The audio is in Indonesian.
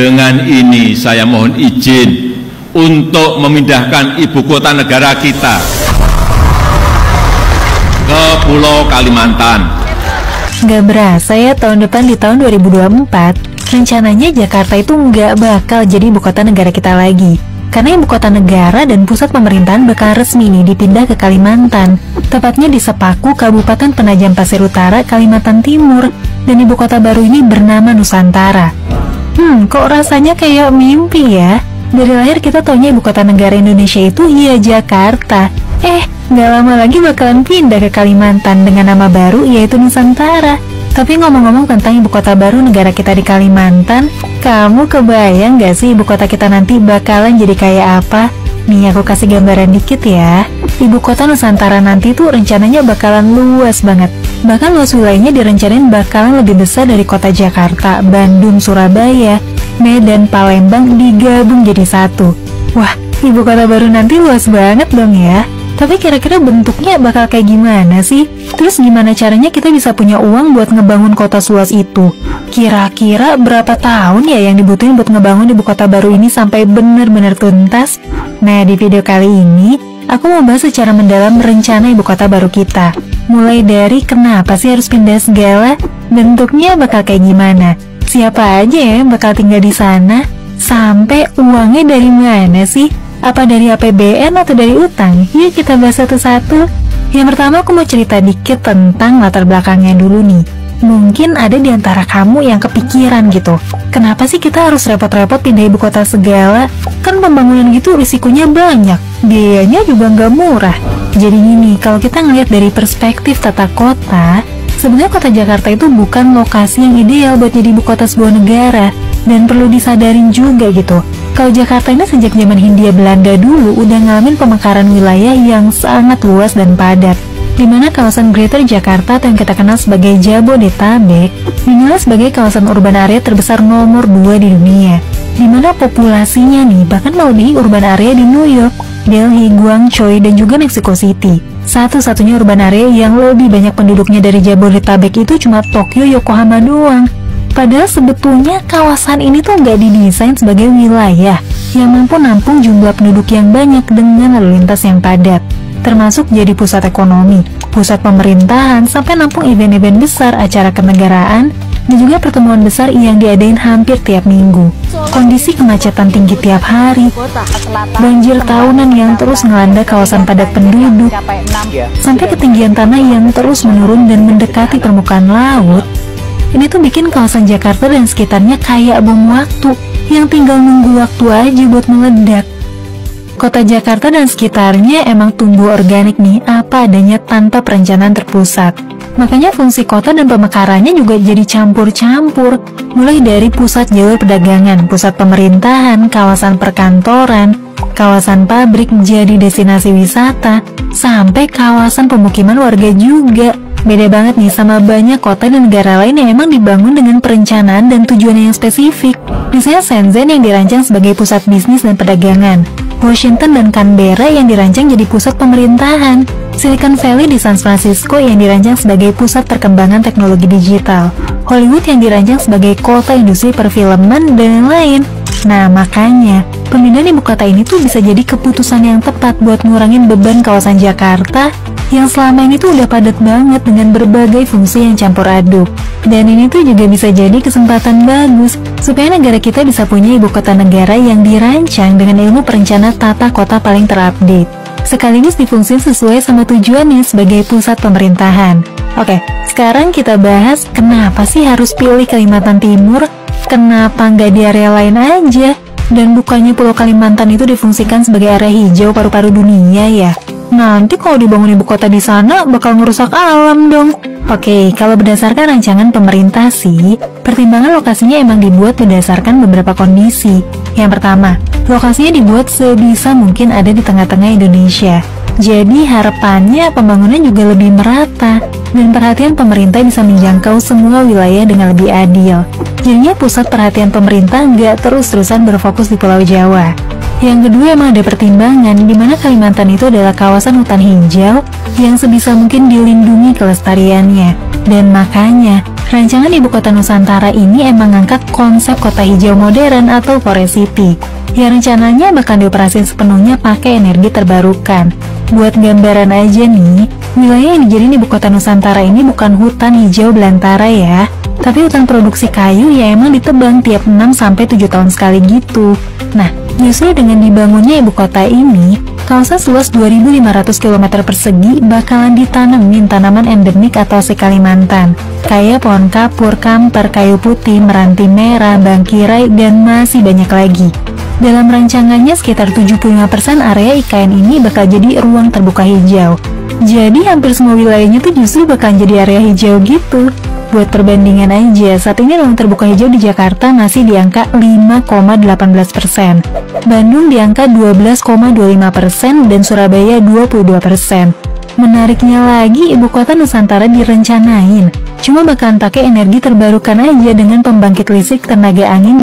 Dengan ini saya mohon izin untuk memindahkan ibu kota negara kita ke Pulau Kalimantan. Gak berasa ya, tahun depan di tahun 2024, rencananya Jakarta itu nggak bakal jadi ibu kota negara kita lagi. Karena ibu kota negara dan pusat pemerintahan bakal resmi nih dipindah ke Kalimantan. Tepatnya di Sepaku, Kabupaten Penajam Pasir Utara, Kalimantan Timur. Dan ibu kota baru ini bernama Nusantara. Kok rasanya kayak mimpi ya? Dari lahir kita taunya ibu kota negara Indonesia itu ya Jakarta. Nggak lama lagi bakalan pindah ke Kalimantan dengan nama baru yaitu Nusantara. Tapi ngomong-ngomong tentang ibu kota baru negara kita di Kalimantan, kamu kebayang gak sih ibu kota kita nanti bakalan jadi kayak apa? Nih aku kasih gambaran dikit ya. Ibu kota Nusantara nanti tuh rencananya bakalan luas banget. Bahkan luas wilayahnya direncanain bakalan lebih besar dari kota Jakarta, Bandung, Surabaya, Medan, Palembang digabung jadi satu. Wah, ibu kota baru nanti luas banget dong ya. Tapi kira-kira bentuknya bakal kayak gimana sih? Terus gimana caranya kita bisa punya uang buat ngebangun kota seluas itu? Kira-kira berapa tahun ya yang dibutuhin buat ngebangun ibu kota baru ini sampai bener-bener tuntas? Nah, di video kali ini, aku mau bahas secara mendalam rencana ibu kota baru kita. Mulai dari kenapa sih harus pindah segala, bentuknya bakal kayak gimana, siapa aja ya yang bakal tinggal di sana, sampai uangnya dari mana sih? Apa dari APBN atau dari utang? Yuk kita bahas satu-satu. Yang pertama aku mau cerita dikit tentang latar belakangnya dulu nih. Mungkin ada di antara kamu yang kepikiran gitu, kenapa sih kita harus repot-repot pindah ibu kota segala? Kan pembangunan gitu risikonya banyak, biayanya juga nggak murah. Jadi gini, kalau kita ngeliat dari perspektif tata kota, sebenarnya kota Jakarta itu bukan lokasi yang ideal buat jadi ibu kota sebuah negara. Dan perlu disadarin juga gitu, kalau Jakarta ini sejak zaman Hindia Belanda dulu udah ngalamin pemekaran wilayah yang sangat luas dan padat. Dimana kawasan Greater Jakarta atau yang kita kenal sebagai Jabodetabek dinilai sebagai kawasan urban area terbesar nomor 2 di dunia. Dimana populasinya nih bahkan melebihi urban area di New York, Delhi, Guangzhou, dan juga Mexico City. Satu-satunya urban area yang lebih banyak penduduknya dari Jabodetabek itu cuma Tokyo, Yokohama doang. Padahal sebetulnya kawasan ini tuh nggak didesain sebagai wilayah yang mampu nampung jumlah penduduk yang banyak dengan lalu lintas yang padat, termasuk jadi pusat ekonomi, pusat pemerintahan, sampai nampung event-event besar, acara kenegaraan, dan juga pertemuan besar yang diadain hampir tiap minggu. Kondisi kemacetan tinggi tiap hari, banjir tahunan yang terus melanda kawasan padat penduduk, sampai ketinggian tanah yang terus menurun dan mendekati permukaan laut. Ini tuh bikin kawasan Jakarta dan sekitarnya kayak bom waktu yang tinggal nunggu waktu aja buat meledak. Kota Jakarta dan sekitarnya emang tumbuh organik nih, apa adanya tanpa perencanaan terpusat. Makanya fungsi kota dan pemekarannya juga jadi campur-campur. Mulai dari pusat jalur perdagangan, pusat pemerintahan, kawasan perkantoran, kawasan pabrik jadi destinasi wisata, sampai kawasan pemukiman warga juga. Beda banget nih sama banyak kota dan negara lain yang emang dibangun dengan perencanaan dan tujuan yang spesifik. Misalnya Shenzhen yang dirancang sebagai pusat bisnis dan perdagangan, Washington dan Canberra yang dirancang jadi pusat pemerintahan, Silicon Valley di San Francisco yang dirancang sebagai pusat perkembangan teknologi digital, Hollywood yang dirancang sebagai kota industri perfilman, dan lain-lain. Nah makanya, pemindahan ibu kota ini tuh bisa jadi keputusan yang tepat buat ngurangin beban kawasan Jakarta yang selama ini tuh udah padat banget dengan berbagai fungsi yang campur aduk. Dan ini tuh juga bisa jadi kesempatan bagus supaya negara kita bisa punya ibu kota negara yang dirancang dengan ilmu perencana tata kota paling terupdate, sekaligus difungsikan sesuai sama tujuannya sebagai pusat pemerintahan. Oke, sekarang kita bahas kenapa sih harus pilih Kalimantan Timur, kenapa nggak di area lain aja, dan bukannya Pulau Kalimantan itu difungsikan sebagai area hijau paru-paru dunia ya. Nanti kalau dibangun ibu kota di sana bakal ngerusak alam dong. Oke, kalau berdasarkan rancangan pemerintah sih, pertimbangan lokasinya emang dibuat berdasarkan beberapa kondisi. Yang pertama, lokasinya dibuat sebisa mungkin ada di tengah-tengah Indonesia. Jadi harapannya pembangunan juga lebih merata dan perhatian pemerintah bisa menjangkau semua wilayah dengan lebih adil. Jadinya pusat perhatian pemerintah nggak terus-terusan berfokus di Pulau Jawa. Yang kedua, emang ada pertimbangan di mana Kalimantan itu adalah kawasan hutan hijau yang sebisa mungkin dilindungi kelestariannya. Dan makanya, rancangan Ibu Kota Nusantara ini emang ngangkat konsep kota hijau modern atau Forest City, yang rencananya bakal dioperasikan sepenuhnya pakai energi terbarukan. Buat gambaran aja nih, wilayah yang dijadiin Ibu Kota Nusantara ini bukan hutan hijau belantara ya, tapi hutan produksi kayu yang emang ditebang tiap 6-7 tahun sekali gitu. Nah, justru dengan dibangunnya ibu kota ini, kawasan seluas 2.500 km persegi bakalan ditanemin tanaman endemik atau asli Kalimantan, kayak pohon kapur, kamper, kayu putih, meranti merah, bangkirai, dan masih banyak lagi. Dalam rancangannya, sekitar 75% area IKN ini bakal jadi ruang terbuka hijau. Jadi hampir semua wilayahnya tuh justru bakal jadi area hijau gitu. Buat perbandingan aja, saat ini ruang terbuka hijau di Jakarta masih di angka 5,18%, Bandung di angka 12,25%, dan Surabaya 22%. Menariknya lagi, Ibu Kota Nusantara direncanain cuma bakalan pakai energi terbarukan aja dengan pembangkit listrik tenaga angin